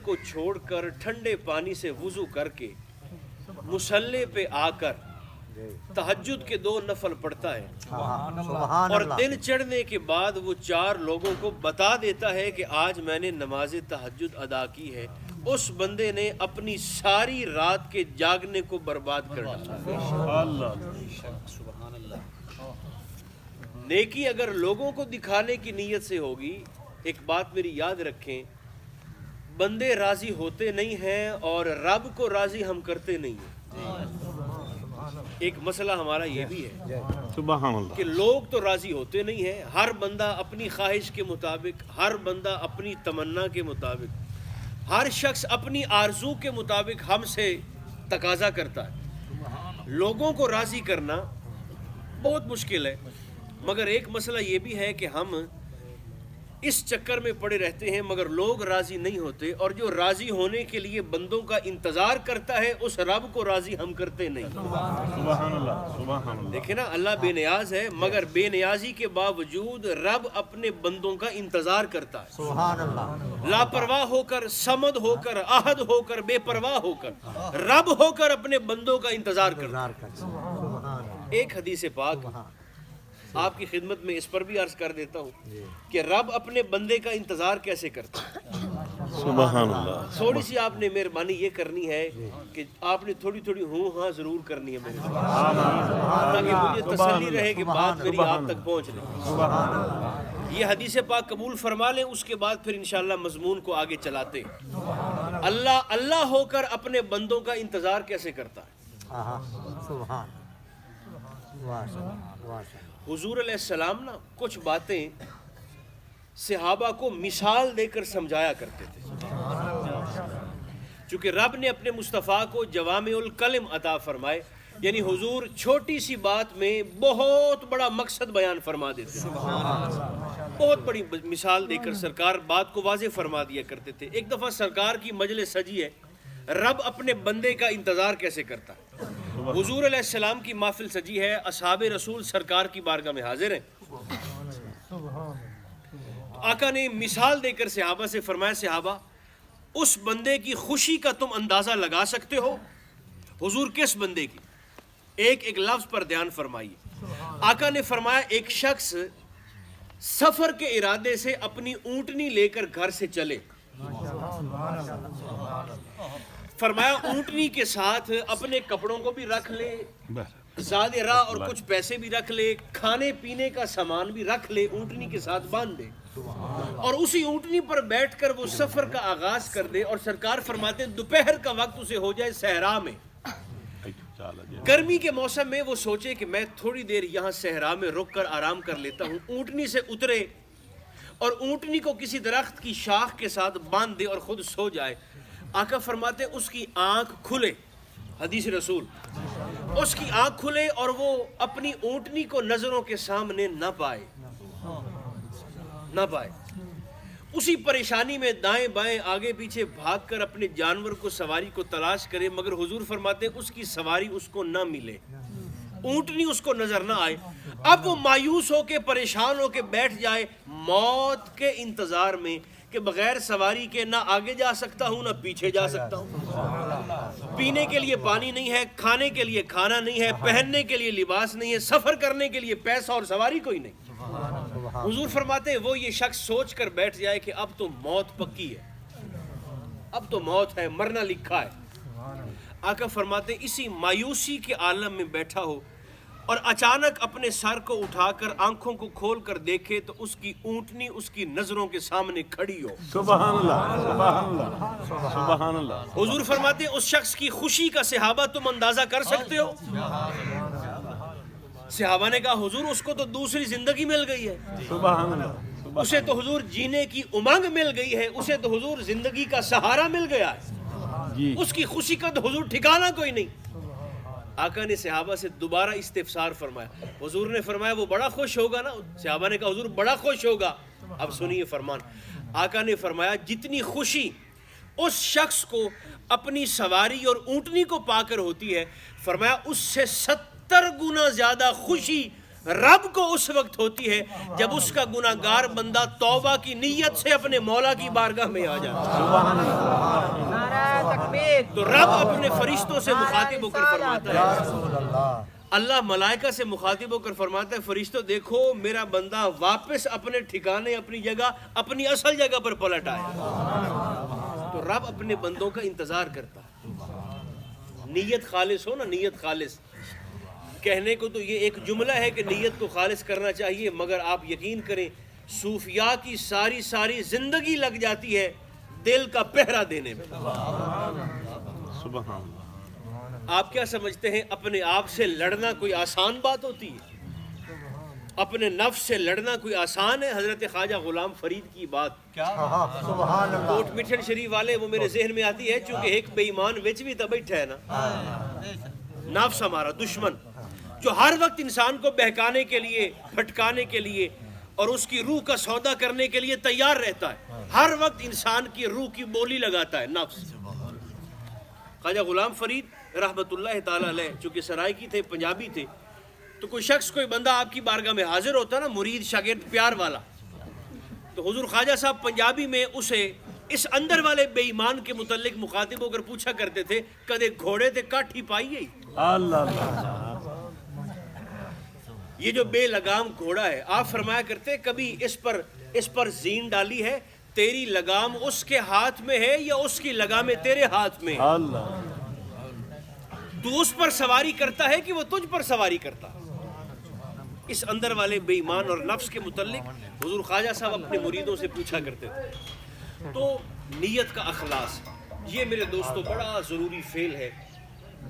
کو چھوڑ کر ٹھنڈے پانی سے وضو کر کے مصلی پہ آ کر تہجد کے 2 نفل پڑھتا ہے اور دن چڑھنے کے بعد وہ 4 لوگوں کو بتا دیتا ہے کہ آج میں نے نماز تہجد ادا کی ہے، اس بندے نے اپنی ساری رات کے جاگنے کو برباد کر ڈالا۔ نیکی اگر لوگوں کو دکھانے کی نیت سے ہوگی، ایک بات میری یاد رکھیں، بندے راضی ہوتے نہیں ہیں اور رب کو راضی ہم کرتے نہیں ہیں۔ ایک مسئلہ ہمارا یہ بھی ہے سبحان اللہ کہ لوگ تو راضی ہوتے نہیں ہیں، ہر بندہ اپنی خواہش کے مطابق، ہر بندہ اپنی تمنا کے مطابق، ہر شخص اپنی آرزو کے مطابق ہم سے تقاضا کرتا ہے۔ لوگوں کو راضی کرنا بہت مشکل ہے، مگر ایک مسئلہ یہ بھی ہے کہ ہم اس چکر میں پڑے رہتے ہیں مگر لوگ راضی نہیں ہوتے، اور جو راضی ہونے کے لیے بندوں کا انتظار کرتا ہے اس رب کو راضی ہم کرتے نہیں۔ سبحان اللہ سبحان اللہ۔ دیکھیں نا، اللہ بے نیاز ہے مگر بے نیازی کے باوجود رب اپنے بندوں کا انتظار کرتا ہے۔ سبحان اللہ۔ لاپرواہ ہو کر، صمد ہو کر، احد ہو کر، بے پرواہ ہو کر، رب ہو کر اپنے بندوں کا انتظار کرتا ہے۔ ایک حدیث پاک آپ کی خدمت میں اس پر بھی عرض کر دیتا ہوں کہ رب اپنے بندے کا انتظار کیسے کرتا ہے۔ سبحان اللہ۔ تھوڑی سی آپ نے مہربانی یہ کرنی ہے کہ آپ نے تھوڑی تھوڑی ہوں ہاں ضرور کرنی ہے میرے ساتھ، تاکہ مجھے تسلی رہے کہ بات میری آپ تک پہنچ رہی۔ یہ حدیث پاک قبول فرما لیں، اس کے بعد پھر انشاءاللہ مضمون کو آگے چلاتے ہیں۔ اللہ ہو کر اپنے بندوں کا انتظار کیسے کرتا ہے۔ حضور علیہ السلام نا کچھ باتیں صحابہ کو مثال دے کر سمجھایا کرتے تھے، چونکہ رب نے اپنے مصطفیٰ کو جوامع الکلم عطا فرمائے، یعنی حضور چھوٹی سی بات میں بہت بڑا مقصد بیان فرما دیتے تھے، بہت بڑی مثال دے کر سرکار بات کو واضح فرما دیا کرتے تھے۔ ایک دفعہ سرکار کی مجلس سجی ہے، رب اپنے بندے کا انتظار کیسے کرتا ہے۔ حضور علیہ السلام کی محفل سجی ہے، اصحاب رسول سرکار کی بارگاہ میں حاضر ہیں، آقا نے مثال دے کر صحابہ سے فرمایا، صحابہ اس بندے کی خوشی کا تم اندازہ لگا سکتے ہو؟ حضور کس بندے کی؟ ایک ایک لفظ پر دھیان فرمائیے۔ آقا نے فرمایا ایک شخص سفر کے ارادے سے اپنی اونٹنی لے کر گھر سے چلے، فرمایا اونٹنی کے ساتھ اپنے کپڑوں کو بھی رکھ لے، زادِ راہ اور کچھ پیسے بھی رکھ لے، کھانے پینے کا سامان بھی رکھ لے، اونٹنی کے ساتھ باندھ دے، اور اسی اونٹنی پر بیٹھ کر وہ سفر کا آغاز کر دے، اور سرکار فرماتے ہیں دوپہر کا وقت اسے ہو جائے صحرا میں، گرمی کے موسم میں وہ سوچے کہ میں تھوڑی دیر یہاں صحرا میں رک کر آرام کر لیتا ہوں، اونٹنی سے اترے اور اونٹنی کو کسی درخت کی شاخ کے ساتھ باندھ دے اور خود سو جائے۔ آقا فرماتے ہیں اس کی آنکھ کھلے، حدیث رسول، اس کی آنکھ کھلے اور وہ اپنی اونٹنی کو نظروں کے سامنے نہ پائے، اسی پریشانی میں دائیں بائیں آگے پیچھے بھاگ کر اپنے جانور کو، سواری کو تلاش کرے، مگر حضور فرماتے ہیں اس کی سواری اس کو نہ ملے، اونٹنی اس کو نظر نہ آئے۔ اب وہ مایوس ہو کے، پریشان ہو کے بیٹھ جائے موت کے انتظار میں کہ بغیر سواری کے نہ آگے جا سکتا ہوں نہ پیچھے جا سکتا ہوں، پینے کے لیے پانی نہیں ہے، کھانے کے لیے کھانا نہیں ہے، پہننے کے لیے لباس نہیں ہے، سفر کرنے کے لیے پیسہ اور سواری کوئی نہیں۔ حضور فرماتے ہیں وہ یہ شخص سوچ کر بیٹھ جائے کہ اب تو موت پکی ہے، اب تو موت ہے، مرنا لکھا ہے۔ آقا فرماتے ہیں اسی مایوسی کے عالم میں بیٹھا ہو اور اچانک اپنے سر کو اٹھا کر آنکھوں کو کھول کر دیکھے تو اس کی اونٹنی اس کی نظروں کے سامنے کھڑی ہو۔ سبحان اللہ سبحان اللہ سبحان اللہ۔ حضور فرماتے ہیں اس شخص کی خوشی کا صحابہ تم اندازہ کر سکتے ہو؟ صحابہ نے کہا حضور اس کو تو دوسری زندگی مل گئی ہے، سبحان اللہ۔ اسے تو حضور جینے کی امنگ مل گئی ہے، اسے تو حضور زندگی کا سہارا مل گیا ہے، جی اس کی خوشی کا تو حضور ٹھکانہ کوئی نہیں۔ آقا نے صحابہ سے دوبارہ استفسار فرمایا، حضور نے فرمایا وہ بڑا خوش ہوگا نا؟ صحابہ نے کہا حضور بڑا خوش ہوگا۔ اب سنیے فرمان، آقا نے فرمایا جتنی خوشی اس شخص کو اپنی سواری اور اونٹنی کو پا کر ہوتی ہے، فرمایا اس سے 70 گنا زیادہ خوشی رب کو اس وقت ہوتی ہے جب اس کا گناہگار بندہ توبہ کی نیت سے اپنے مولا کی بارگاہ میں آ جاتا ہے۔ تو رب اپنے فرشتوں سے مخاطب ہو کر فرماتا ہے، اللہ ملائکہ سے مخاطب ہو کر فرماتا ہے فرشتوں دیکھو میرا بندہ واپس اپنے ٹھکانے اپنی جگہ اپنی اصل جگہ پر پلٹ آیا۔ تو رب اپنے بندوں کا انتظار کرتا ہے، نیت خالص ہو نا، نیت خالص۔ کہنے کو تو یہ ایک جملہ ہے کہ نیت کو خالص کرنا چاہیے، مگر آپ یقین کریں صوفیاء کی ساری زندگی لگ جاتی ہے دل کا پہرا دینے میں۔ سبحان اللہ۔ آپ کیا سمجھتے ہیں اپنے آپ سے لڑنا کوئی آسان بات ہوتی ہے؟ اپنے نفس سے لڑنا کوئی آسان ہے؟ حضرت خواجہ غلام فرید کی بات کوٹ مٹھن شریف والے وہ میرے ذہن میں آتی ہے، چونکہ ایک بے ایمان وچ بھی تو بیٹھا ہے نا، نفس ہمارا دشمن جو ہر وقت انسان کو بہکانے کے لیے، بھٹکانے کے لیے اور اس کی روح کا سودا کرنے کے لیے تیار رہتا ہے، ہر وقت انسان کی روح کی بولی لگاتا ہے نفس۔ خواجہ غلام فرید رحمت اللہ تعالیٰ علیہ چونکہ سرائکی تھے، پنجابی تھے، تو کوئی شخص کوئی بندہ آپ کی بارگاہ میں حاضر ہوتا نا، مرید شاگرد پیار والا، تو حضور خواجہ صاحب پنجابی میں اسے اس اندر والے بے ایمان کے متعلق مخاطب ہو کر پوچھا کرتے تھے کدے گھوڑے تے کاٹھی پائی ہے؟ اللہ اللہ۔ یہ جو بے لگام گھوڑا ہے، آپ فرمایا کرتے کبھی اس پر زین ڈالی ہے، تیری لگام اس کے ہاتھ میں ہے یا اس کی لگامیں تیرے ہاتھ میں؟ اللہ۔ تو اس پر سواری کرتا ہے کہ وہ تجھ پر سواری کرتا؟ اس اندر والے بے ایمان اور نفس کے متعلق حضور خواجہ صاحب اپنے مریدوں سے پوچھا کرتے تھے۔ تو نیت کا اخلاص یہ میرے دوستو بڑا ضروری فعل ہے،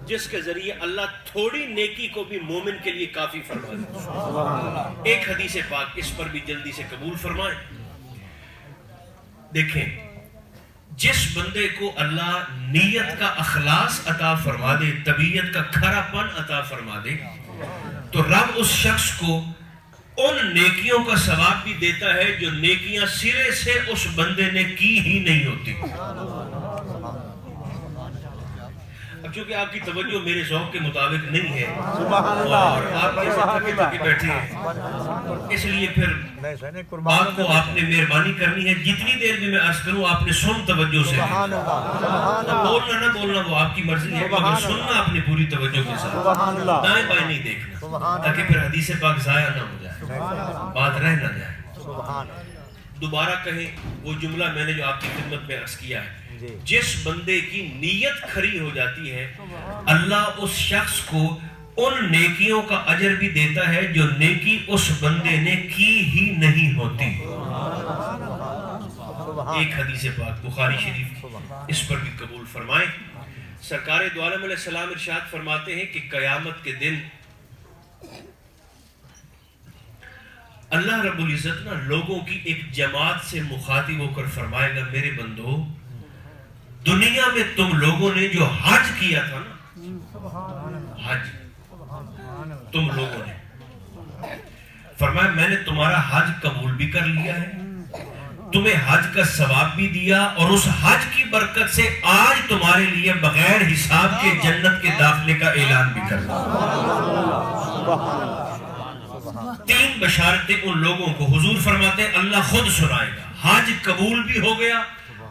جس کے ذریعے اللہ تھوڑی نیکی کو بھی مومن کے لیے کافی فرماتا ہے۔ ایک حدیث پاک اس پر بھی جلدی سے قبول فرمائیں۔ دیکھیں جس بندے کو اللہ نیت کا اخلاص عطا فرما دے، طبیعت کا کھرا پن عطا فرما دے، تو رب اس شخص کو ان نیکیوں کا ثواب بھی دیتا ہے جو نیکیاں سرے سے اس بندے نے کی ہی نہیں ہوتی۔ اب چونکہ آپ کی توجہ میرے ذوق کے مطابق نہیں ہے اور آپ کے ساتھ بیٹھے ہیں، اس لیے پھر بات کو آپ نے مہربانی کرنی ہے، جتنی دیر بھی میں عرض کروں آپ نے سن توجہ سے، بولنا نہ بولنا وہ آپ کی مرضی ہے، مگر سننا اپنی پوری توجہ کے ساتھ، دائیں بائیں نہیں دیکھنا، تاکہ پھر حدیث پاک ضائع نہ ہو جائے، بات رہ نہ جائے۔ دوبارہ کہیں وہ جملہ میں نے جو آپ کی خدمت میں عرض کیا ہے، جس بندے کی نیت کھری ہو جاتی ہے اللہ اس شخص کو ان نیکیوں کا اجر بھی دیتا ہے جو نیکی اس بندے نے کی ہی نہیں ہوتی۔ ایک حدیث پاک بخاری شریف اس پر بھی قبول فرمائیں۔ سرکار دو عالم علیہ السلام ارشاد فرماتے ہیں کہ قیامت کے دن اللہ رب العزت نا لوگوں کی ایک جماعت سے مخاطب ہو کر فرمائے گا میرے بندو، دنیا میں تم لوگوں نے جو حج کیا تھا نا، حج تم لوگوں نے فرمایا میں نے تمہارا حج قبول بھی کر لیا ہے، تمہیں حج کا ثواب بھی دیا، اور اس حج کی برکت سے آج تمہارے لیے بغیر حساب کے جنت کے داخلے کا اعلان بھی کر دیا۔ تین بشارتیں ان لوگوں کو حضور فرماتے ہیں اللہ خود سنائے گا، حج قبول بھی ہو گیا،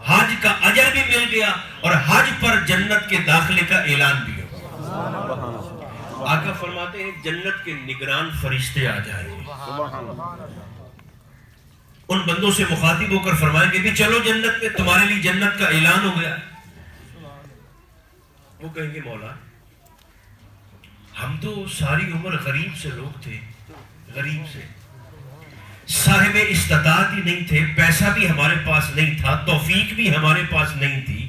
حج کا اجر بھی مل گیا، اور حج پر جنت کے داخلے کا اعلان بھی ہو۔ آقا فرماتے ہیں جنت کے نگران فرشتے آ جائیں گے، ان بندوں سے مخاطب ہو کر فرمائیں گے بھی چلو جنت میں، تمہارے لیے جنت کا اعلان ہو گیا۔ وہ کہیں گے مولا ہم تو ساری عمر غریب سے لوگ تھے، غریب سے صاحب استطاعت ہی نہیں تھے، پیسہ بھی ہمارے پاس نہیں تھا، توفیق بھی ہمارے پاس نہیں تھی،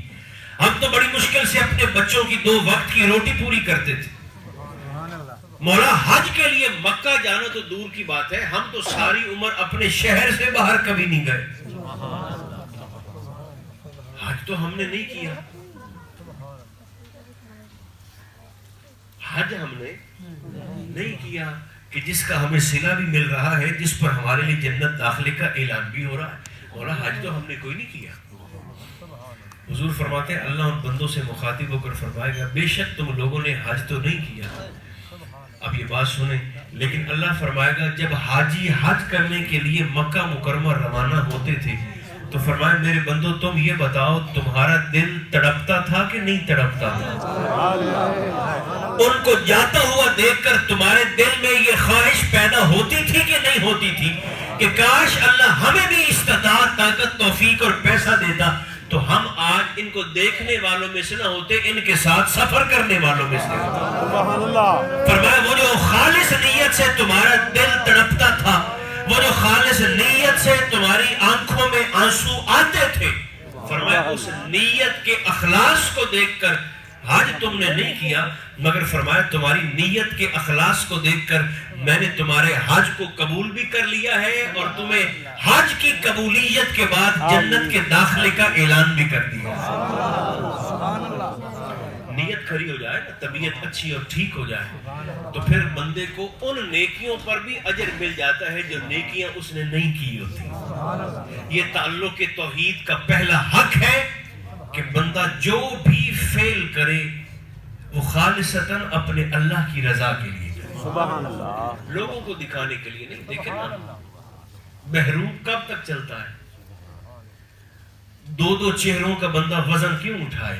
ہم تو بڑی مشکل سے اپنے بچوں کی 2 وقت کی روٹی پوری کرتے تھے، مولا حج کے لیے مکہ جانا تو دور کی بات ہے، ہم تو ساری عمر اپنے شہر سے باہر کبھی نہیں گئے، حج تو ہم نے نہیں کیا، حج ہم نے نہیں کیا کہ جس کا ہمیں صلہ بھی مل رہا ہے، جس پر ہمارے لیے جنت داخلے کا اعلان بھی ہو رہا ہے، مولا حج تو ہم نے کوئی نہیں کیا۔ حضور فرماتے ہیں اللہ ان بندوں سے مخاطب ہو کر فرمائے گا بے شک تم لوگوں نے حج تو نہیں کیا، اب یہ بات سنیں، لیکن اللہ فرمائے گا جب حاجی حج کرنے کے لیے مکہ مکرمہ روانہ ہوتے تھے تو فرمایا میرے بندو تم یہ بتاؤ تمہارا دل تڑپتا تھا کہ نہیں تڑپتا تھا؟ ان کو جاتا ہوا دیکھ کر تمہارے دل میں یہ خواہش پیدا ہوتی تھی کہ نہیں ہوتی تھی کہ کاش اللہ ہمیں بھی استطاعت طاقت توفیق اور پیسہ دیتا تو ہم آج ان کو دیکھنے والوں میں سے نہ ہوتے ان کے ساتھ سفر کرنے والوں میں سے ہوتے۔ فرمایا وہ جو خالص نیت سے تمہارا دل تڑپتا تھا، وہ جو خالص نیت سے تمہاری آنکھوں میں آنسو آتے تھے، فرمایا اس نیت کے اخلاص کو دیکھ کر حج تم نے نہیں کیا، مگر فرمایا تمہاری نیت کے اخلاص کو دیکھ کر میں نے تمہارے حج کو قبول بھی کر لیا ہے اور تمہیں حج کی قبولیت کے بعد جنت کے داخلے کا اعلان بھی کر دیا۔ نیت کھری ہو جائے، طبیعت اچھی اور ٹھیک ہو جائے تو پھر بندے کو ان نیکیوں پر بھی اجر مل جاتا ہے جو نیکیاں اس نے نہیں کی ہوتی۔ یہ تعلق توحید کا پہلا حق ہے کہ بندہ جو بھی فعل کرے وہ خالصتاً اپنے اللہ کی رضا کے لیے کرے، سبحان اللہ، لوگوں کو دکھانے کے لیے نہیں۔ دیکھیں نا محروب کب تک چلتا ہے؟ دو دو چہروں کا بندہ وزن کیوں اٹھائے؟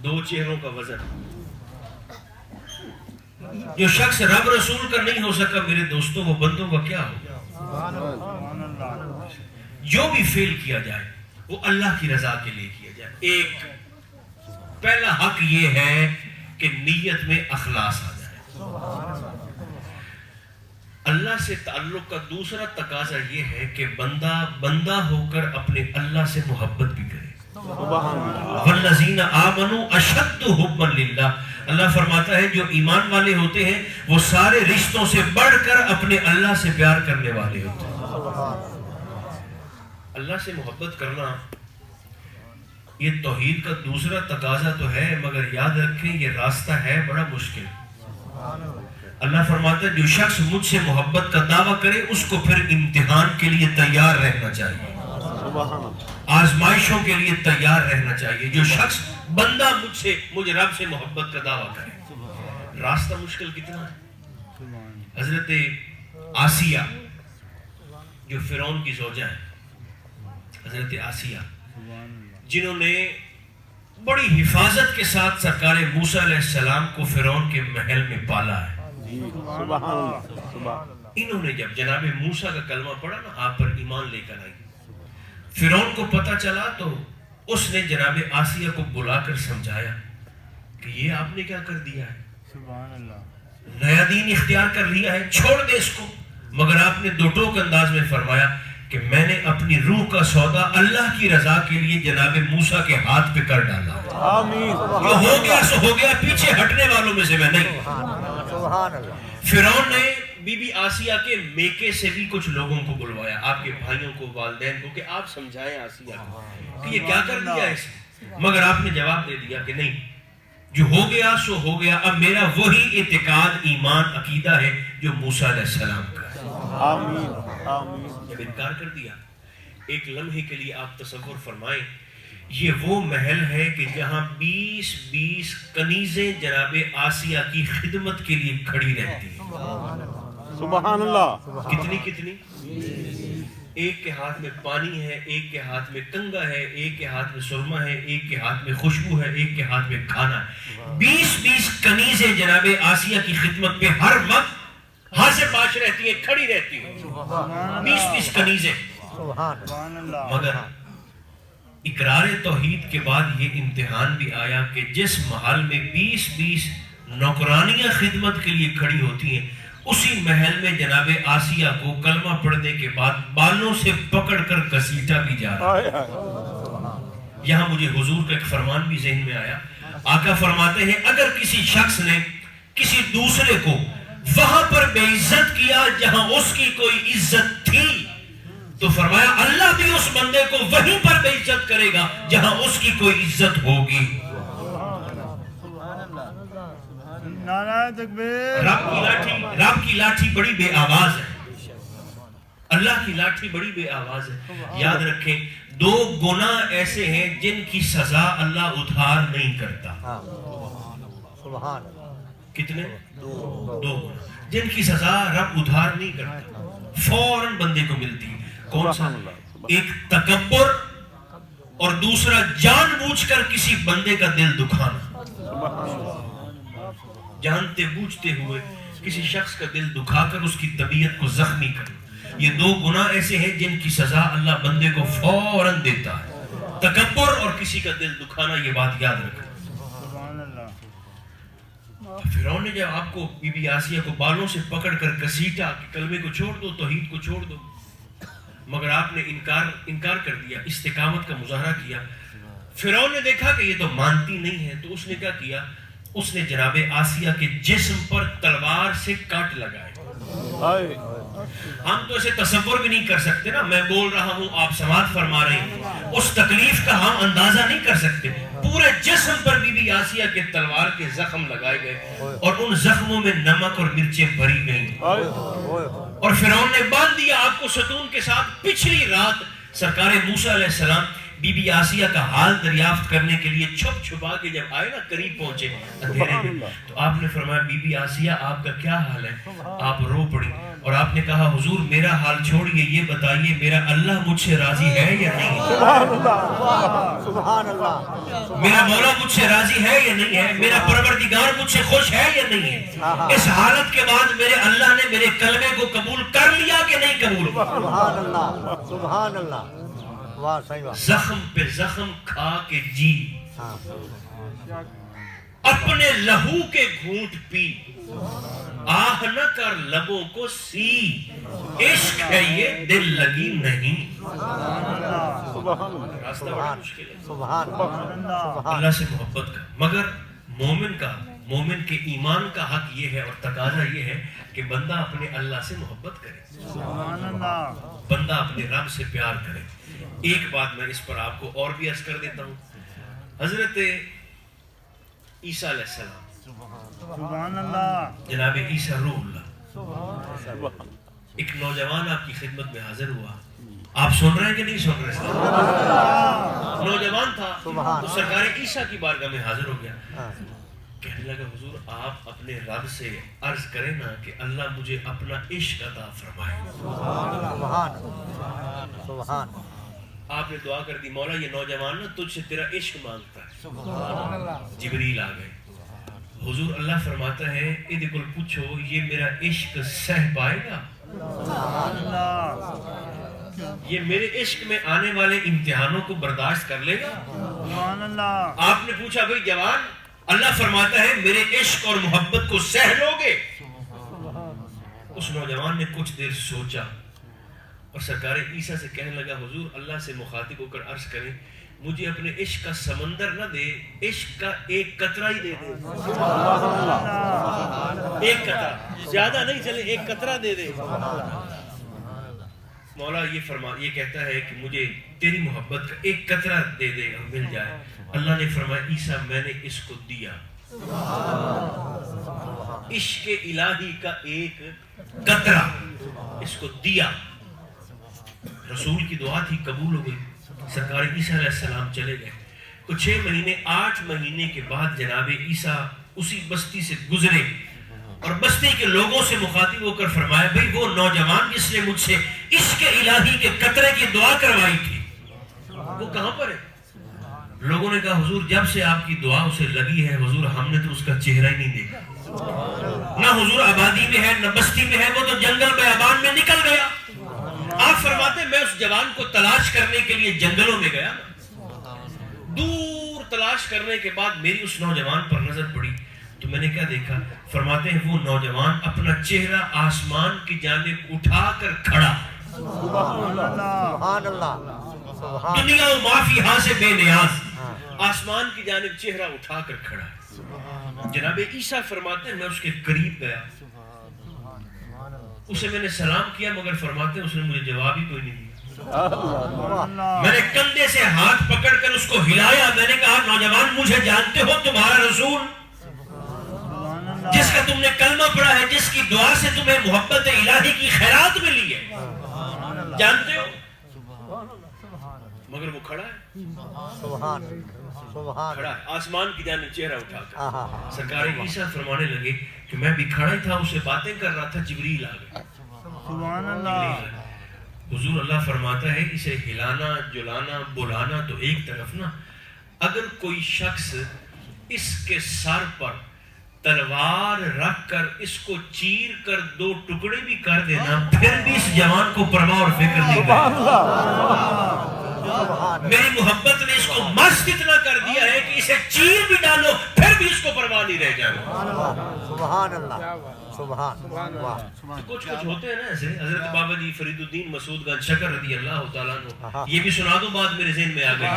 دو چہروں کا وزن جو شخص رب رسول کا نہیں ہو سکا میرے دوستوں وہ بندوں کا کیا ہوگا؟ جو بھی فعل کیا جائے وہ اللہ کی رضا کے لیے کیا جائے۔ ایک پہلا حق یہ ہے کہ نیت میں اخلاص آ جائے۔ اللہ سے تعلق کا دوسرا تقاضا یہ ہے کہ بندہ ہو کر اپنے اللہ سے محبت بھی کرے۔ والذین آمنوا اشد حبا للہ، اللہ فرماتا ہے جو ایمان والے ہوتے ہیں وہ سارے رشتوں سے بڑھ کر اپنے اللہ سے پیار کرنے والے ہوتے ہیں۔ اللہ سے محبت کرنا یہ توحید کا دوسرا تقاضا تو ہے، مگر یاد رکھیں یہ راستہ ہے بڑا مشکل۔ اللہ فرماتا ہے جو شخص مجھ سے محبت کا دعویٰ کرے اس کو پھر امتحان کے لیے تیار رہنا چاہیے، آزمائشوں کے لیے تیار رہنا چاہیے۔ جو شخص بندہ مجھ رب سے محبت کا دعویٰ کرے، راستہ مشکل کتنا ہے۔ حضرت آسیہ جو فرعون کی زوجہ ہے، حضرت آسیہ جنہوں نے بڑی حفاظت کے ساتھ سرکار موسیٰ علیہ السلام کو فرعون کے محل میں پالا ہے، انہوں نے جب جناب موسیٰ کا کلمہ پڑھا نا آپ پر ایمان لے کر آئی، فرعون کو پتہ چلا تو اس نے جناب آسیہ کو بلا کر سمجھایا کہ یہ آپ نے کیا کر دیا ہے، نیا دین اختیار کر لیا ہے، چھوڑ دے اس کو۔ مگر آپ نے دو ٹوک انداز میں فرمایا کہ میں نے اپنی روح کا سودا اللہ کی رضا کے لیے جناب موسیٰ کے ہاتھ پہ کر ڈالا، آمین، جو ہو گیا سو ہو گیا، پیچھے ہٹنے والوں میں سے میں نہیں۔ فرعون نے بی بی آسیہ کے میکے سے بھی کچھ لوگوں کو بلوایا، آپ کے بھائیوں کو، والدین کو، کہ آپ سمجھائیں آسیہ کو کہ یہ کیا کر دیا اس نے، مگر آپ نے جواب دے دیا کہ نہیں، جو ہو گیا سو ہو گیا، اب میرا وہی اعتقاد ایمان عقیدہ ہے جو موسیٰ علیہ السلام کا ہے۔ آمین، آمین۔ جب انکار کر دیا، ایک لمحے کے لیے آپ تصور فرمائیں یہ وہ محل ہے کہ جہاں 20 کنیزیں جناب آسیہ کی خدمت کے لیے کھڑی رہتی ہیں۔ سبحان اللہ، کتنی ایک کے ہاتھ میں پانی ہے، ایک کے ہاتھ میں کنگا ہے، ایک کے ہاتھ میں سرما ہے، ایک کے ہاتھ میں خوشبو ہے، ایک کے ہاتھ میں کھانا ہے۔ 20 کنیزیں جناب آسیہ کی خدمت پہ ہر وقت حاضر باش رہتی ہیں، کھڑی رہتی ہیں، 20 کنیزیں۔ مگر اقرار توحید کے بعد یہ امتحان بھی آیا کہ جس محل میں 20 نوکرانیاں خدمت کے لیے کھڑی ہوتی ہیں اسی محل میں جناب آسیہ کو کلمہ پڑھنے کے بعد بالوں سے پکڑ کر گھسیٹا بھی جا رہا ہے۔ یہاں مجھے حضور کا ایک فرمان بھی ذہن میں آیا، آقا فرماتے ہیں اگر کسی شخص نے کسی دوسرے کو وہاں پر بے عزت کیا جہاں اس کی کوئی عزت تھی تو فرمایا اللہ بھی اس بندے کو وہیں پر بے عزت کرے گا جہاں اس کی کوئی عزت ہوگی۔ رب کی لاٹھی بڑی بے آواز ہے، اللہ کی لاٹھی بڑی بے آواز ہے۔ یاد رکھیں دو گناہ ایسے ہیں جن کی سزا اللہ ادھار نہیں کرتا۔ کتنے؟ دو گناہ جن کی سزا رب ادھار نہیں کرتا، فوراً بندے کو ملتی ہے۔ کون سا؟ ایک تکبر اور دوسرا جان بوجھ کر کسی بندے کا دل دکھانا. جانتے بوجھتے ہوئے کسی شخص کا دل دکھا کر اس کی طبیعت کو زخمی کرنا. یہ دو گناہ ایسے ہیں جن کی سزا اللہ بندے کو فوراً دیتا ہے. تکبر اور کسی کا دل دکھانا، یہ بات یاد رکھنا. فرعون نے جب آپ کو بی بی آسیہ کو بالوں سے پکڑ کر گھسیٹا کہ کلمے کو چھوڑ دو، توحید کو چھوڑ دو، مگر آپ نے انکار کر دیا، استقامت کا مظاہرہ کیا. فرعون نے دیکھا کہ یہ تو مانتی نہیں ہے، تو اس نے کیا کیا؟ اس نے جناب آسیہ کے جسم پر تلوار سے کاٹ لگائے. ہم تو اسے تصور بھی نہیں کر سکتے نا. میں بول رہا ہوں، آپ سماعت فرما رہے ہیں، اس تکلیف کا ہم اندازہ نہیں کر سکتے. پورے جسم پر بی بی آسیہ کے تلوار کے زخم لگائے گئے اور ان زخموں میں نمک اور مرچیں بھری گئیں. اور فرعون نے باندھ دیا آپ کو ستون کے ساتھ. پچھلی رات سرکار موسیٰ علیہ السلام بی بی آسیہ کا حال دریافت کرنے کے لیے چھپ چھپا کے جب آئے نا، قریب پہنچے اندھیرے میں، تو آپ نے فرمایا بی بی آسیہ آپ کا کیا حال ہے؟ آپ رو پڑی اور آپ نے کہا حضور میرا حال چھوڑیے، یہ بتائیے میرا اللہ مجھ سے راضی ہے یا نہیں؟ میرا مولا مجھ سے راضی ہے یا نہیں ہے؟ میرا پروردگار مجھ سے خوش ہے یا نہیں ہے؟ اس حالت کے بعد میرے اللہ نے میرے کلمے کو قبول کر لیا کہ نہیں قبول؟ سبحان اللہ. زخم پہ زخم کھا کے جی، اپنے لہو کے گھونٹ پی، آہ نہ کر لبوں کو سی، عشق ہے یہ دل لگی نہیں. راستہ بڑا مشکل ہے اللہ سے محبت کا. مگر مومن کے ایمان کا حق یہ ہے اور تقاضا یہ ہے کہ بندہ اپنے اللہ سے محبت کرے، بندہ اپنے رب سے پیار کرے. ایک بات میں اس پر آپ کو اور بھی عرض کر دیتا ہوں. حضرت عیسیٰ علیہ السلام، جناب عیسیٰ روح اللہ، ایک نوجوان آپ کی خدمت میں حاضر ہوا. آپ سن رہے ہیں کہ نہیں سن رہے؟ نوجوان تھا تو سرکار عیسیٰ کی بارگاہ میں حاضر ہو گیا. کہنے لگا حضور آپ اپنے رب سے عرض کریں نا کہ اللہ مجھے اپنا عشق عطا فرمائے. آپ نے دعا کر دی، مولا یہ نوجوان نا تجھ سے تیرا عشق مانگتا ہے. جبریل آ گئے. حضور اللہ فرماتا ہے ادھر کل پوچھو یہ میرا عشق سہ پائے گا؟ یہ میرے عشق میں آنے والے امتحانوں کو برداشت کر لے گا؟ آپ نے پوچھا بھئی جوان، اللہ فرماتا ہے میرے عشق اور محبت کو سہ لو گے؟ اس نوجوان نے کچھ دیر سوچا اور سرکار عیسیٰ سے کہنے لگا حضور اللہ سے مخاطب ہو کر عرض کریں مجھے اپنے عشق کا سمندر نہ دے، عشق کا ایک قطرہ ہی دے دے. ایک قطرہ، زیادہ نہیں چلے، ایک قطرہ دے دے. مولا یہ کہتا ہے کہ مجھے تیری محبت کا ایک قطرہ دے دے اور مل جائے. اللہ نے فرمایا عیسیٰ میں نے اس کو دیا. عشق الہی کا ایک قطرہ اس کو دیا. رسول کی دعا تھی، قبول ہو گئی. سرکار عیسیٰ علیہ السلام چلے گئے. کچھ 6 مہینے 8 مہینے کے بعد جناب عیسیٰ اسی بستی سے گزرے اور بستی کے لوگوں سے مخاطب ہو کر فرمایا بھئی وہ نوجوان جس نے مجھ سے عشق الہی کے قطرے کی دعا کروائی تھی وہ کہاں پر ہے؟ لوگوں نے کہا حضور جب سے آپ کی دعا اسے لگی ہے حضور ہم نے تو اس کا چہرہ ہی نہیں دیکھا. نہ حضور آبادی میں ہے نہ بستی میں ہے، وہ تو جنگل بیابان میں نکل گیا. آپ فرماتے میں اس جوان کو تلاش کرنے کے لیے جنگلوں میں گیا. دور تلاش کرنے کے بعد میری اس نوجوان پر نظر پڑی تو میں نے کیا دیکھا؟ فرماتے ہیں وہ نوجوان اپنا چہرہ آسمان کی جانب اٹھا کر کھڑا. دنیا و معافی ہاں سے بے نیاز، آسمان کی جانب چہرہ اٹھا کر کھڑا. جناب عیسیٰ فرماتے ہیں میں اس کے قریب گیا، اسے میں نے سلام کیا مگر فرماتے ہیں اس نے مجھے جواب ہی کوئی نہیں دیا. میں نے کندھے سے ہاتھ پکڑ کر اس کو ہلایا. میں نے کہا نوجوان مجھے جانتے ہو؟ تمہارا رسول جس کا تم نے کلمہ پڑھا ہے، جس کی دعا سے تمہیں محبت الہی کی خیرات ملی ہے، جانتے ہو؟ مگر وہ کھڑا ہے، کھڑا ہے آسمان کی جانب چہرہ اٹھا کر. سرکار عیسیٰ فرمانے لگے کہ میں بھی کھڑا ہی تھا، اسے باتیں کر رہا تھا، جبریل آ گئے. حضور اللہ فرماتا ہے اسے ہلانا جلانا بلانا تو ایک طرف نا، اگر کوئی شخص اس کے سر پر تلوار رکھ کر اس کو چیر کر 2 ٹکڑے بھی کر دینا، پھر بھی اس جوان کو پرواہ اور فکر نہیں کرے۔ میری محبت نے اس کو مست اتنا کر دیا ہے کہ اسے چیر بھی ڈالو پھر بھی اس کو پرواہ نہیں رہ جائے۔ سبحان اللہ، سبحان اللہ۔ کچھ ہوتے ہیں نا ایسے۔ حضرت بابا جی فرید الدین مسعود گنج شکر رضی اللہ تعالیٰ عنہ، یہ بھی سنا دو بات میرے ذہن میں آ گئی۔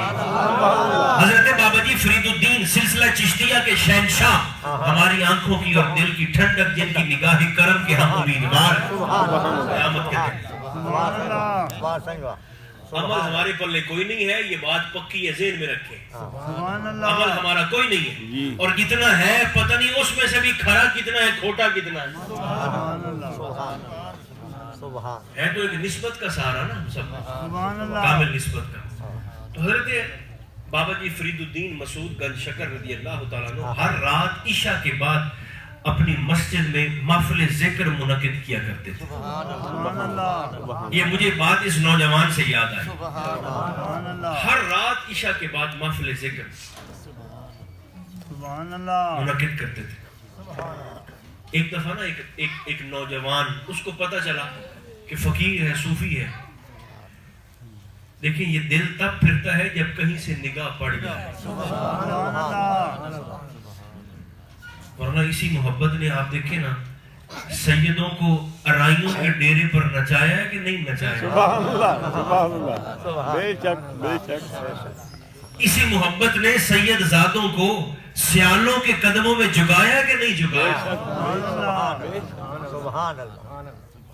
حضرت بابا جی فرید الدین سلسلہ چشتیہ کے شہنشاہ، ہماری آنکھوں کی اور دل کی ٹھنڈک، جن کی نگاہ کرم کے ہم امیدوار قیامت کے دن۔ عمل ہمارے پلے کوئی نہیں ہے، یہ بات پکی ہے، ذہن میں رکھیں۔ عمل ہمارا کوئی نہیں ہے، اور جتنا ہے پتہ نہیں اس میں سے بھی کھرا کتنا ہے کھوٹا کتنا ہے۔ ہے تو ایک نسبت کا سہارا نا سب، کامل نسبت کا۔ تو حضرت بابا جی فرید الدین مسعود گنج شکر رضی اللہ تعالیٰ عنہ ہر رات عشاء کے بعد اپنی مسجد میں محفل ذکر منعقد کیا کرتے تھے۔ یہ مجھے بات اس نوجوان سے یاد آئی۔ ہر رات عشاء کے بعد محفل ذکر منعقد کرتے تھے۔ ایک دفعہ نا ایک نوجوان، اس کو پتہ چلا کہ فقیر ہے، صوفی ہے۔ دیکھیں یہ دل تب پھرتا ہے جب کہیں سے نگاہ پڑ جائے، ورنہ اسی محبت نے آپ دیکھیں نا سیدوں کو ارائیوں کے ڈیرے پر نچایا ہے کہ نہیں نچایا؟ سبحان اللہ، سبحان اللہ، بے شک بے شک۔ اسی محبت نے سید زادوں کو سیالوں کے قدموں میں جھکایا کہ نہیں جھکایا؟ سبحان اللہ،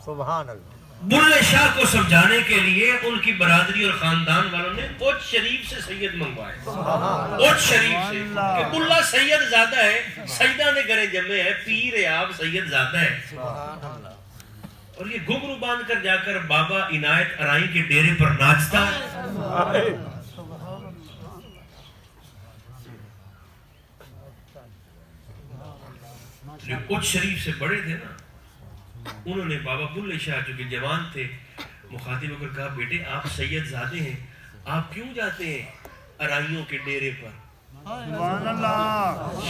سبحان اللہ۔ بلے شاہ کو سمجھانے کے لیے ان کی برادری اور خاندان والوں نے اوچ شریف سے سید منگوائے، اوچ شریف سے، کہ بلہ سید زادہ ہے، سیدہ نے گرے جمع ہے، پیر آپ سید زادہ ہے۔ اور یہ گھنگرو باندھ کر جا کر بابا عنایت ارائی کے ڈیرے پر ناچتا ہے۔ جو اوچ شریف سے بڑے تھے نا، انہوں نے بابا بلے شاہ جو کہ جوان تھے مخاطب ہو کر کہا، بیٹے آپ سید زادے ہیں، آپ کیوں جاتے ہیں ارائیوں کے ڈیرے پر؟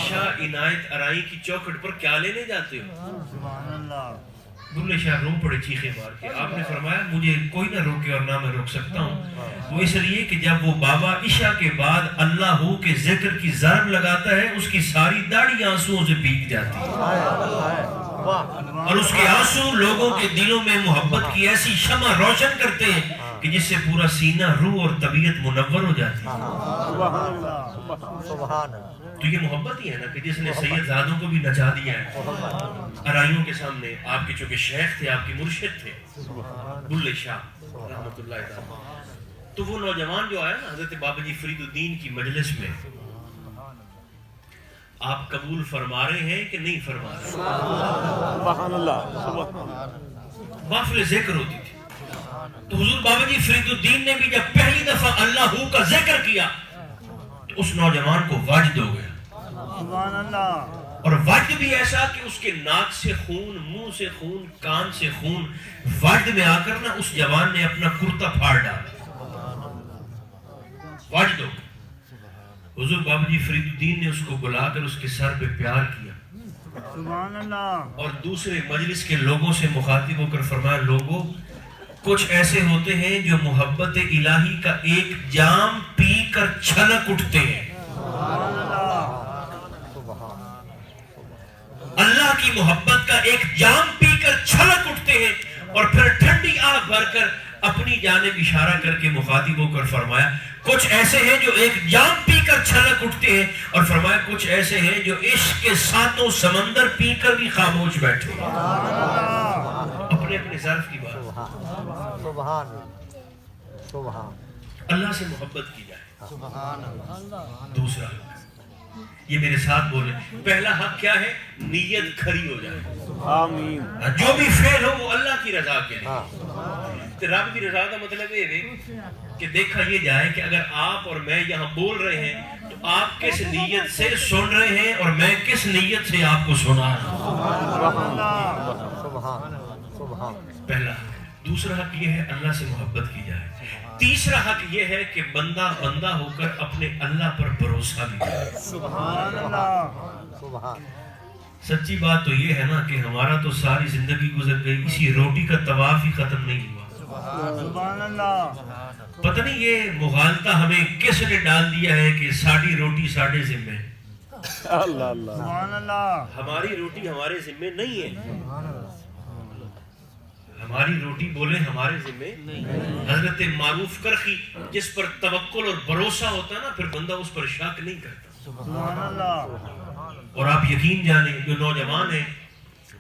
شاہ عنایت ارائی کی چوکھٹ پر کیا لینے جاتے ہو؟ بلے شاہ رو پڑے چیخے مار کے۔ آپ نے فرمایا مجھے کوئی نہ روکے اور نہ میں روک سکتا ہوں، وہ اس لیے کہ جب وہ بابا عشاء کے بعد اللہ ہو کے ذکر کی ضرب لگاتا ہے، اس کی ساری داڑھی آنسوؤں سے بھیگ جاتی ہے، اور اس کے آنسو لوگوں کے دلوں میں محبت کی ایسی شمع روشن کرتے ہیں کہ جس سے پورا سینہ، روح اور طبیعت منور ہو جاتی ہے۔ تو یہ محبت ہی ہے نا کہ جس نے سید زادوں کو بھی نچا دیا ہے ارائیوں کے سامنے۔ آپ کے چونکہ شیخ تھے، آپ کے مرشد تھے بلے شاہ رحمت اللہ تعالی۔ تو وہ نوجوان جو آیا نا حضرت بابا جی فرید الدین کی مجلس میں، آپ قبول فرما رہے ہیں کہ نہیں فرما رہے؟ سبحان اللہ، سبحان اللہ۔ محفل ذکر ہوتی تھی، تو حضور بابا جی فرید الدین نے بھی جب پہلی دفعہ اللہ ہو کا ذکر کیا تو اس نوجوان کو وجد ہو گیا، اور وجد بھی ایسا کہ اس کے ناک سے خون، منہ سے خون، کان سے خون، وجد میں آ کر نا اس جوان نے اپنا کرتا پھاڑ ڈالا، وجد ہو گیا۔ حضور بابا جی فرید الدین نے اس کو بلا کر اس کے سر پہ پیار کیا، اور دوسرے مجلس کے لوگوں سے مخاطب ہو کر فرمایا، لوگوں کچھ ایسے ہوتے ہیں جو محبت الہی کا ایک جام پی کر چھلک اٹھتے ہیں، اللہ کی محبت کا ایک جام پی کر چھلک اٹھتے ہیں، اور پھر ٹھنڈی آنکھ بھر کر اپنی جانب اشارہ کر کے مخاطب ہو کر فرمایا، کچھ ایسے ہیں جو ایک جام پی کر چھلک اٹھتے ہیں، اور فرمایا کچھ ایسے ہیں جو عشق کے ساتوں سمندر پی کر بھی خاموش بیٹھے ہیں۔ اپنے اپنے ظرف کی بات۔ سبحان سبحان اللہ سے محبت کی جائے۔ دوسرا یہ میرے ساتھ بولے، پہلا حق کیا ہے؟ نیت کھری ہو جائے، آمین۔ جو بھی فعل ہو وہ اللہ کی رضا کے لیے۔ رب کی رضا کا مطلب یہ ہے کہ دیکھا یہ جائے کہ اگر آپ اور میں یہاں بول رہے ہیں تو آپ کس نیت سے سن رہے ہیں اور میں کس نیت سے آپ کو سنا رہا ہوں۔ پہلا۔ دوسرا حق یہ ہے اللہ سے محبت کی جائے. تیسرا حق یہ ہے کہ بندہ ہو کر اپنے اللہ پر بھروسہ بھی کرے. سبحان اللہ. سبحان. سچی بات تو یہ ہے نا کہ ہمارا تو ساری زندگی گزر گئی, اسی روٹی کا طواف ہی ختم نہیں ہوا. سبحان اللہ. پتہ نہیں یہ مغالطہ ہمیں کس نے ڈال دیا ہے کہ ساڑھی روٹی ساڑھے ذمے. اللہ اللہ. سبحان اللہ. ہماری روٹی ہمارے ذمے نہیں ہے. ہماری روٹی بولے ہمارے ذمے. حضرت معروف کرخی جس پر توکل اور بھروسہ ہوتا ہے نا, پھر بندہ اس پر شک نہیں کرتا. سبحان اللہ. اور آپ یقین جانیں جو نوجوان ہیں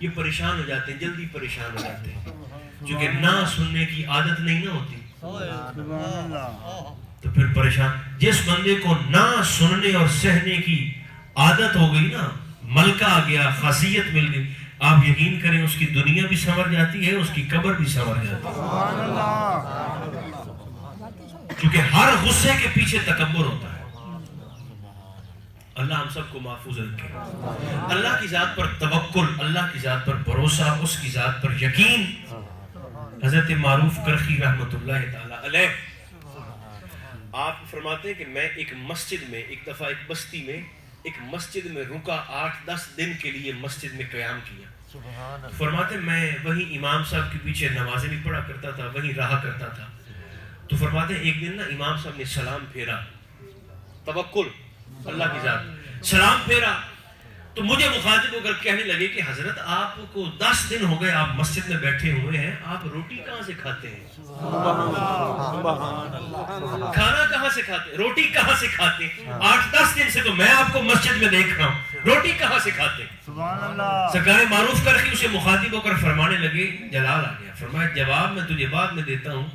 یہ پریشان ہو جاتے ہیں, جلدی پریشان ہو جاتے ہیں, کیونکہ نہ سننے کی عادت نہیں نہ ہوتی. سبحان اللہ. تو پھر پریشان. جس بندے کو نہ سننے اور سہنے کی عادت ہو گئی نا, ملکہ آ گیا, خاصیت مل گئی, آپ یقین کریں اس کی دنیا بھی سنور جاتی ہے, اس کی قبر بھی سنور جاتی ہے. سبحان اللہ. کیونکہ ہر غصے کے پیچھے تکبر ہوتا ہے. اللہ ہم سب کو محفوظ رکھے. اللہ کی ذات پر توکل, اللہ کی ذات پر بھروسہ, اس کی ذات پر یقین. حضرت معروف کرخی رحمت اللہ تعالی علیہ آپ فرماتے ہیں کہ میں ایک مسجد میں, ایک دفعہ ایک بستی میں ایک مسجد میں رکا, 8-10 دن کے لیے مسجد میں قیام کیا. فرماتے میں وہیں امام صاحب کے پیچھے نمازیں بھی پڑھا کرتا تھا, وہیں رہا کرتا تھا. تو فرماتے ہیں ایک دن نا امام صاحب نے سلام پھیرا, توکل اللہ کی ذات, سلام پھیرا تو مجھے مخاطب ہو کر کہنے لگے کہ حضرت آپ کو 10 دن ہو گئے آپ مسجد میں بیٹھے ہوئے ہیں, آپ روٹی کہاں سے کھاتے ہیں؟ کھانا کہاں سے کھاتے ہیں؟ روٹی کہاں سے کھاتے ہیں؟ 8-10 دن سے تو میں آپ کو مسجد میں دیکھ رہا ہوں, روٹی کہاں سے کھاتے ہیں؟ سبحان اللہ. سرکار معروف کرخی اسے مخاطب ہو کر فرمانے لگے, جلال آ گیا, فرمایا جواب میں تجھے بعد میں دیتا ہوں,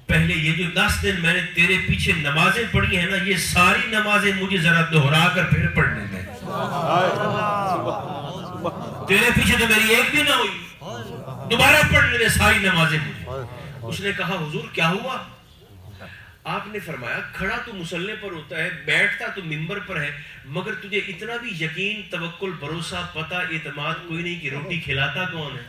پہلے یہ جو 10 دن میں نے تیرے پیچھے نمازیں پڑھی ہیں نا, یہ ساری نمازیں مجھے ذرا دہرا کر پھر پڑھنے دیں. تیرے پیچھے تو میری ایک بھی نہ ہوئی, دوبارہ پڑھنے دیں ساری نمازیں مجھے. اس نے کہا حضور کیا ہوا؟ آپ نے فرمایا کھڑا تو مصلی پر ہوتا ہے, بیٹھتا تو منبر پر ہے, مگر تجھے اتنا بھی یقین, توکل, بھروسہ, پتہ, اعتماد کوئی نہیں کہ روٹی کھلاتا کون ہے؟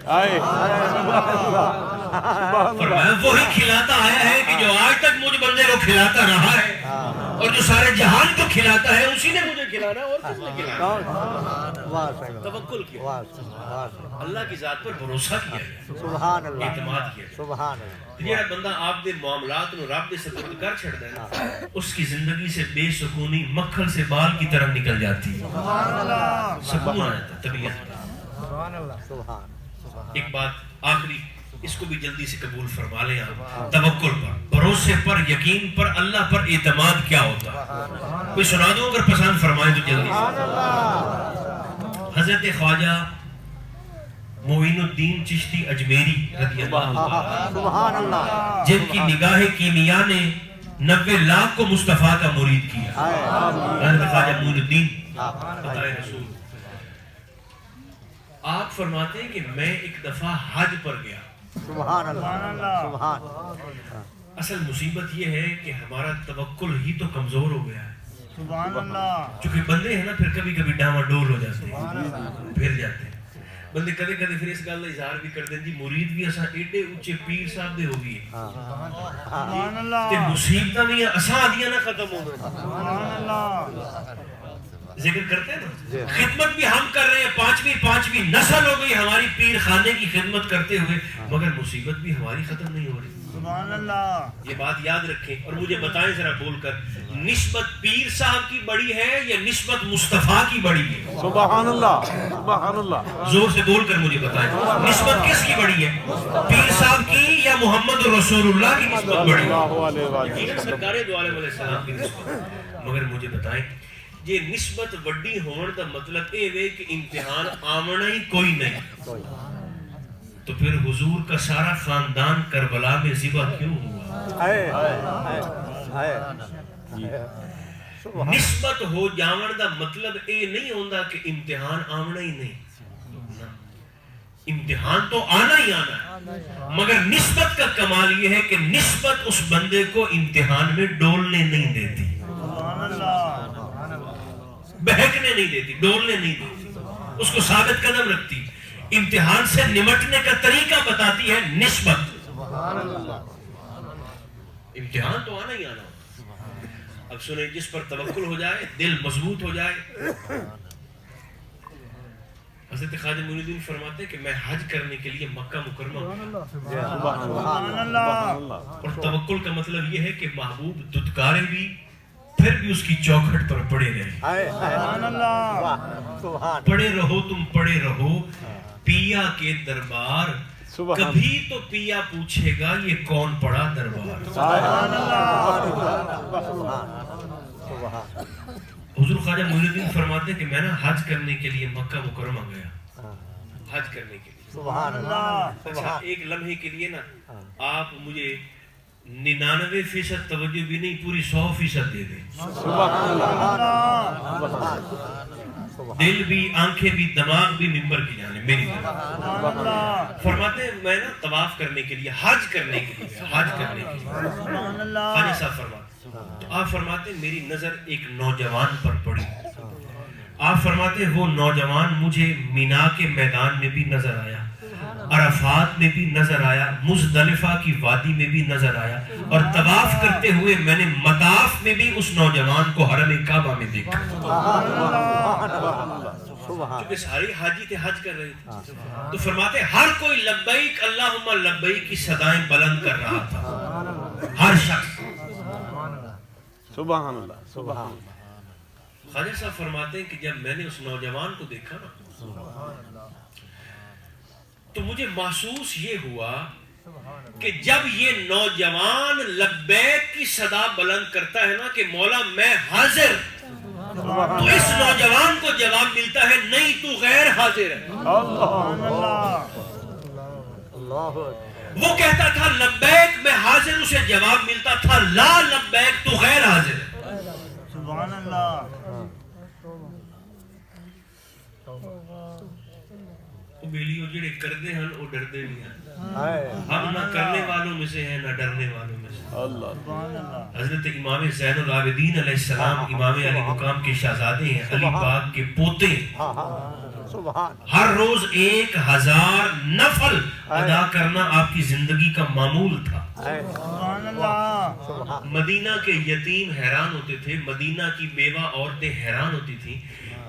فرمایا وہی کھلاتا آیا ہے کہ جو آج تک مجھ بندے کو کھلاتا رہا ہے, اور جو سارے جہان کو کھلاتا ہے اسی نے مجھے کھلانا ہے, اور کس نے کھلانا؟ توکل کیا, اللہ کی ذات پر بھروسہ کیا ہے, سبحان اللہ. اعتماد کیا. سبحان اللہ. جڑا بندہ آپ دے معاملات نو رب دے سپرد کر چھڑدا ہے نا, اس کی زندگی سے بے سکونی مکھن سے بال کی طرح نکل جاتی ہے. سبحان اللہ. سکون آ جاتا ہے طبیعت میں. سبحان اللہ. سبحان. ایک بات آخری, اس کو بھی جلدی سے قبول فرما لیں آپ. توکل پر, بھروسے پر, یقین پر, اللہ پر اعتماد کیا ہوتا ہے؟ کوئی سنا دو اگر پسند فرمائے تو جلدی سے. حضرت خواجہ معین الدین چشتی اجمیری رضی اللہ عنہ, سبحان اللہ. جن کی نگاہ کیمیا نے 90 لاکھ کو مصطفیٰ کا مرید کیا. حضرت خواجہ معین الدین بتائے رسول. آپ فرماتے ہیں کہ میں ایک دفعہ حج پر گیا. سبحان اللہ. سبحان. اصل مصیبت یہ ہے کہ ہمارا توکل ہی تو کمزور ہو گیا ہے. سبحان اللہ. چونکہ بندے ہیں نا پھر کبھی کبھی ڈاما ڈول ہو جاتے ہیں, پھر جاتے ہیں بندے. کدے کدے پھر اس گل کا اظہار بھی کرتے ہیں جی مرید بھی اساں ایڈے اونچے پیر صاحب دے ہو گئے, سبحان اللہ. تے مصیبتاں بھی اساں آدیاں نہ ختم ہو گئے. سبحان اللہ. ذکر کرتے ہیں نا, خدمت بھی ہم کر رہے ہیں, پانچویں نسل ہو گئی ہماری پیر خانے کی خدمت کرتے ہوئے, مگر مصیبت بھی ہماری ختم نہیں ہو رہی. سبحان اللہ. یہ بات یاد رکھیں اور مجھے بتائیں ذرا بول کر, نسبت پیر صاحب کی بڑی ہے یا نسبت مصطفیٰ کی بڑی ہے؟ سبحان اللہ. سبحان اللہ. زور سے بول کر مجھے بتائیں نسبت کس کی بڑی ہے, پیر صاحب کی یا محمد رسول اللہ کی نسبت بڑی ہے؟ سرکار دو عالم علیہ السلام کی نسبت. مگر مجھے بتائیں یہ نسبت وڈی ہون دا مطلب اے وے کہ امتحان آمنا ہی کوئی نہیں, تو پھر حضور کا سارا خاندان کربلا میں ذبح کیوں ہوا؟ نسبت ہو جاون دا مطلب اے نہیں ہوندا کہ امتحان آمنا ہی نہیں. امتحان تو آنا ہی آنا ہے, مگر نسبت کا کمال یہ ہے کہ نسبت اس بندے کو امتحان میں ڈولنے نہیں دیتی, بہکنے نہیں دیتی, ڈولنے نہیں دیتی, اس کو ثابت قدم رکھتی. امتحان سے نمٹنے کا طریقہ بتاتی ہے نسبت. امتحان تو آنا ہی آنا. اب سنیں, جس پر توکل ہو جائے, دل مضبوط ہو جائے. حضرت خواجہ معین الدین فرماتے ہیں کہ میں حج کرنے کے لیے مکہ مکرمہ گیا, سبحان اللہ. اور توکل کا مطلب یہ ہے کہ محبوب دھتکارے بھی, پھر بھی اس کی چوکھٹ پر پڑے رہے. سبحان اللہ. پڑے رہو تم پڑے رہو پیا کے دربار, کبھی تو پیا پوچھے گا یہ کون پڑا دربار. سبحان اللہ. حضور خواجہ معین الدین فرماتے ہیں کہ میں نا حج کرنے کے لیے مکہ مکرمہ گیا, حج کرنے کے لیے. سبحان اللہ. اچھا, ایک لمحے کے لیے نا آپ مجھے 99% توجہ بھی نہیں, پوری 100% دے دیں. دل بھی, آنکھیں بھی, دماغ بھی ممبر کی جانب میری جانب. فرماتے ہیں میں نا طواف کرنے کے لیے, حج کرنے کے لیے, حج کرنے کے لیے. سبحان اللہ. خواجہ صاحب فرماتے, تو آپ فرماتے ہیں میری نظر ایک نوجوان پر پڑی. آپ فرماتے ہیں وہ نوجوان مجھے مینا کے میدان میں بھی نظر آیا, عرفات میں بھی نظر آیا, مزدلفہ کی وادی میں بھی نظر آیا, اور طواف کرتے ہوئے میں نے مطاف میں بھی اس نوجوان کو حرم کعبہ میں دیکھا. کیونکہ سارے حاجی تھے, حج کر رہے تھے. تو فرماتے ہر کوئی لبیک اللہم لبیک کی صدائیں بلند کر رہا تھا, ہر شخص. سبحان اللہ, سبحان اللہ. خواجہ صاحب فرماتے ہیں کہ جب میں نے اس نوجوان کو دیکھا نا, تو مجھے محسوس یہ ہوا کہ جب یہ نوجوان لبیک کی صدا بلند کرتا ہے نا کہ مولا میں حاضر, تو اس نوجوان کو جواب ملتا ہے نہیں تو غیر حاضر ہے. وہ کہتا تھا لبیک میں حاضر, اسے جواب ملتا تھا لا لبیک تو غیر حاضر ہے. سبحان اللہ. وہ بیلیوں جڑے کردے ہیں وہ ڈردے نہیں ہیں. ہم نہ کرنے والوں میں سے ہیں نہ ڈرنے والوں میں سے. حضرت امام زین العابدین علیہ السلام امام علی مقام کے شہزادے ہیں, علی پاک کے پوتے. ہر روز 1000 نفل ادا کرنا آپ کی زندگی کا معمول تھا. مدینہ کے یتیم حیران ہوتے تھے, مدینہ کی بیوہ عورتیں حیران ہوتی تھیں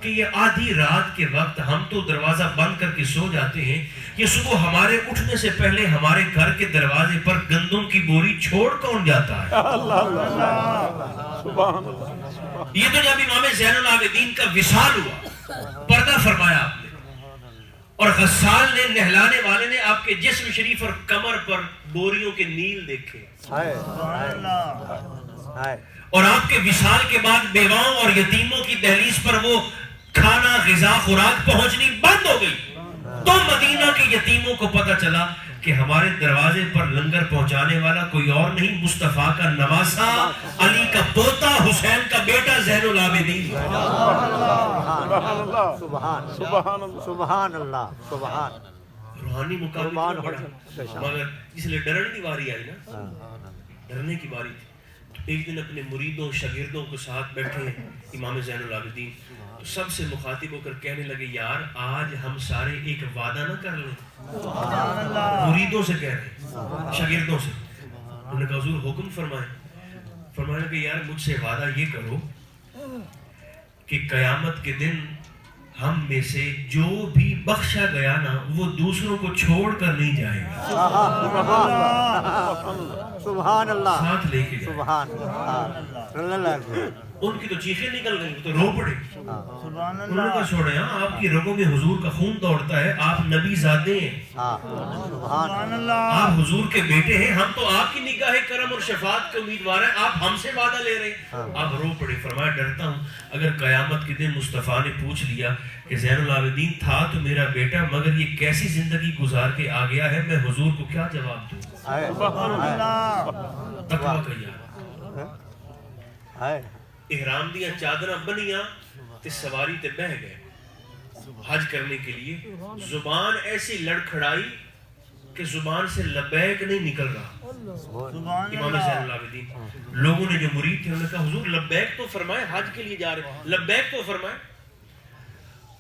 کہ یہ آدھی رات کے وقت ہم تو دروازہ بند کر کے سو جاتے ہیں, یہ صبح ہمارے اٹھنے سے پہلے ہمارے گھر کے دروازے پر گندم کی بوری چھوڑ کون جاتا ہے. یہ تو جب امام زین العابدین کا وصال ہوا, پردہ فرمایا آپ نے, اور غسال نے, نہلانے والے نے آپ کے جسم شریف اور کمر پر بوریوں کے نیل دیکھے. اور آپ کے وصال کے بعد بیواؤں اور یتیموں کی دہلیز پر وہ کھانا, غذا, خوراک پہنچنی بند ہو گئی. تو مدینہ کے یتیموں کو پتہ چلا کہ ہمارے دروازے پر لنگر پہنچانے والا کوئی اور نہیں, مصطفیٰ کا نواسا, علی کا پوتا, حسین کا بیٹا زین العابدین. سبحان اللہ. روحانی مقام مگر اس لیے ڈرنے کی باری آئی نا, ڈرنے کی باری تھی. ایک دن اپنے مریدوں شاگردوں کے ساتھ بیٹھے امام زین العابدین, تو سب سے مخاطب ہو کر کہنے لگے یار آج ہم سارے ایک وعدہ نہ کر لیں. مریدوں سے کہہ رہے, شاگردوں سے. انہوں نے کہا حضور حکم فرمائیں. فرمایا کہ یار مجھ سے وعدہ یہ کرو کہ قیامت کے دن ہم میں سے جو بھی بخشا گیا نا وہ دوسروں کو چھوڑ کر نہیں جائے گا. سبحان اللہ. ساتھ لے کے سبحان اللہ. ان کی تو چیخیں نکل گئی, تو رو پڑے. سبحان انہوں نے اللہ. کہا چھوڑے, آپ کی رگوں میں حضور کا خون دوڑتا ہے, آپ نبی زادے ہیں, سبحان اللہ. آپ حضور کے بیٹے ہیں, ہم تو آپ کی نگاہ کرم اور شفاعت کے امیدوار ہیں, آپ ہم سے وعدہ لے رہے ہیں. آپ رو پڑے. فرمایا ڈرتا ہوں اگر قیامت کے دن مصطفیٰ نے پوچھ لیا کہ زین العابدین تھا تو میرا بیٹا مگر یہ کیسی زندگی گزار کے آ گیا ہے, میں حضور کو کیا جواب دوں. تقویٰ کا یار. احرام دیا چادراں بنیاں تے سواری تے بہ گئے حج کرنے کے لیے. زبان ایسی لڑکھڑائی کہ زبان سے لبیک نہیں نکل رہا. امام زین العابدین, لوگوں نے جو مرید تھے انہوں نے کہا حضور لبیک تو فرمائے, حج کے لیے جا رہے, لبیک تو فرمائے.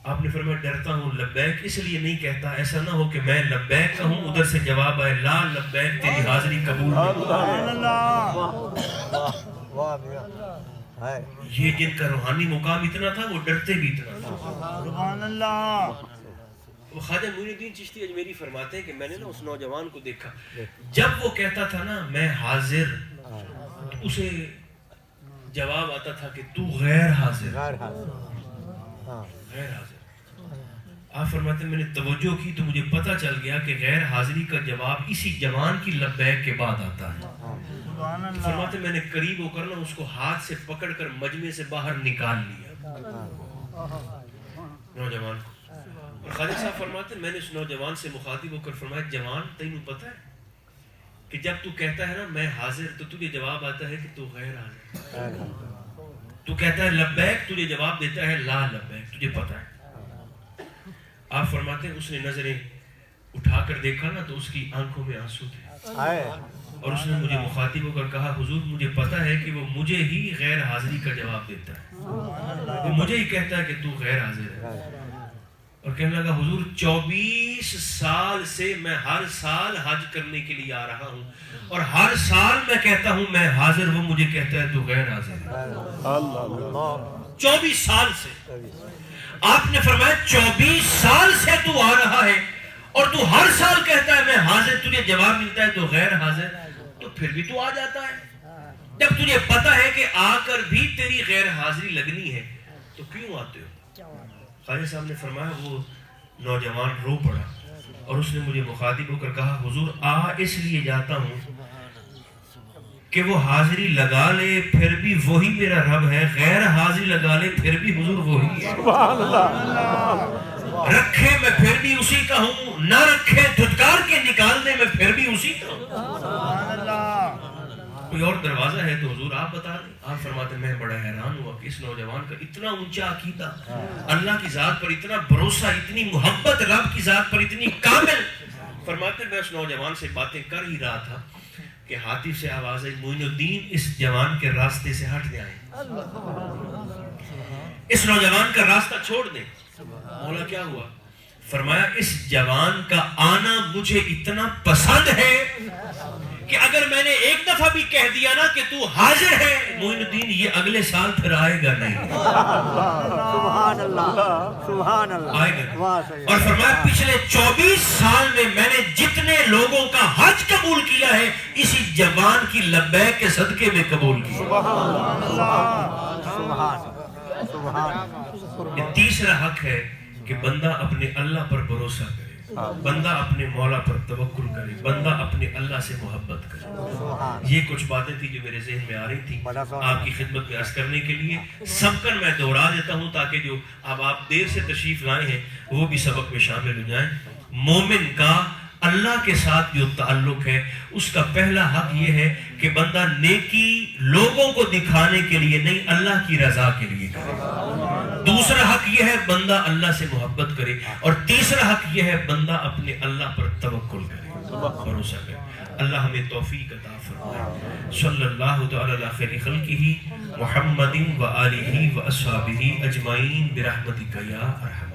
آپ نے فرمایا ڈرتا ہوں لبیک اس لیے نہیں کہتا ایسا نہ ہو کہ میں لبیک کہوں ادھر سے جواب آئے لا لبیک تیری حاضری قبول نہیں. سبحان اللہ. واہ میاں ہے. یہ جن کا روحانی مقام اتنا تھا وہ ڈرتے بھی اتنا تھا. سبحان اللہ. وہ خواجہ معین الدین چشتی اجمیری فرماتے ہیں کہ میں نے نا اس نوجوان کو دیکھا جب وہ کہتا تھا نا میں حاضر اسے جواب آتا تھا کہ تو غیر حاضر. غیر حاضر. ہاں غیر حاضر. آپ فرماتے ہیں میں نے توجہ کی تو مجھے پتہ چل گیا کہ غیر حاضری کا جواب اسی جوان کی لبیک کے بعد آتا ہے. سبحان اللہ. فرماتے ہیں میں نے قریب ہو کر نا اس کو ہاتھ سے پکڑ کر مجمع سے باہر نکال لیا نوجوان کو. اور خواجہ صاحب فرماتے ہیں میں نے اس نوجوان سے مخاطب ہو کر فرمایا جوان تینوں پتہ ہے کہ جب تو کہتا ہے نا میں حاضر تو تجھے جواب آتا ہے کہ تو غیر حاضر. تو کہتا ہے لبیک تجھے جواب دیتا ہے لا لبیک تجھے پتہ ہے. آپ فرماتے ہیں اس نے نظریں اٹھا کر دیکھا نا تو اس کی آنکھوں میں آنسو تھے ہے. اور اس نے مجھے مخاطب ہو کر کہا حضور مجھے پتہ ہے کہ وہ مجھے ہی غیر حاضری کا جواب دیتا ہے وہ مجھے ہی کہتا ہے کہ تو غیر حاضر ہے. اور کہنے لگا حضور 24 سال سے میں ہر سال حج کرنے کے لیے آ رہا ہوں اور ہر سال میں کہتا ہوں میں حاضر وہ مجھے کہتا ہے تو غیر حاضر ہے. اللہ 24 سال سے آپ نے فرمایا 24 سال سے تو آ رہا ہے اور تو ہر سال کہتا ہے میں حاضر تجھے جواب ملتا ہے تو غیر حاضر تو پھر بھی تو آ جاتا ہے. جب تجھے پتا ہے کہ آ کر بھی تیری غیر حاضری لگنی ہے تو کیوں آتے ہو. خواجہ صاحب نے فرمایا وہ نوجوان رو پڑا اور اس نے مجھے مخاطب ہو کر کہا حضور اس لیے جاتا ہوں کہ وہ حاضری لگا لے پھر بھی وہی میرا رب ہے غیر حاضری لگا لے پھر بھی حضور وہی ہے. رکھے میں پھر بھی اسی کا ہوں نہ رکھے دھتکار کے نکالنے میں پھر بھی اسی کا ہوں. سبحان اللہ. کوئی اور دروازہ ہے تو حضور آپ بتا دیں. آپ فرماتے میں بڑا حیران ہوا کہ اس نوجوان کا اتنا اونچا عقیدہ اللہ کی ذات پر اتنا بھروسہ اتنی محبت رب کی ذات پر اتنی کامل. فرماتے میں اس نوجوان سے باتیں کر ہی رہا تھا کہ ہاتف سے آواز آئی معین الدین اس جوان کے راستے سے ہٹ جائیں اس نوجوان کا راستہ چھوڑ دیں. مولا کیا ہوا؟ فرمایا اس جوان کا آنا مجھے اتنا پسند ہے کہ اگر میں نے ایک دفعہ بھی کہہ دیا نا کہ تو حاضر ہے معین الدین یہ اگلے سال پھر آئے گا نہیں. سبحان اللہ. سبحان اللہ. آئے گا. واہ صحیح. اور فرمایا پچھلے 24 سال میں نے جتنے لوگوں کا حج قبول کیا ہے اسی جوان کی لبیک کے صدقے میں قبول کیا. سبحان. سبحان. یہ تیسرا حق ہے کہ بندہ اپنے اللہ پر بھروسہ کرے بندہ اپنے مولا پر توکل کرے بندہ اپنے اللہ سے محبت کرے. یہ کچھ باتیں تھی جو میرے ذہن میں آ رہی تھی آپ کی خدمت میں عرض کرنے کے لیے. سب کر میں دوہرا دیتا ہوں تاکہ جو اب آپ دیر سے تشریف لائے ہیں وہ بھی سبق میں شامل ہو جائیں. مومن کا اللہ کے ساتھ جو تعلق ہے اس کا پہلا حق یہ ہے کہ بندہ نیکی لوگوں کو دکھانے کے لیے نہیں اللہ کی رضا کے لیے کرے. دوسرا حق یہ ہے بندہ اللہ سے محبت کرے اور تیسرا حق یہ ہے بندہ اپنے اللہ پر توکل کرے بھروسہ کرے. اللہ ہمیں توفیق عطا فرمائے. صلی اللہ تعالی علی خیر خلقہ محمد و آلہ و اصحابہ اجمعین برحمتک یا ارحم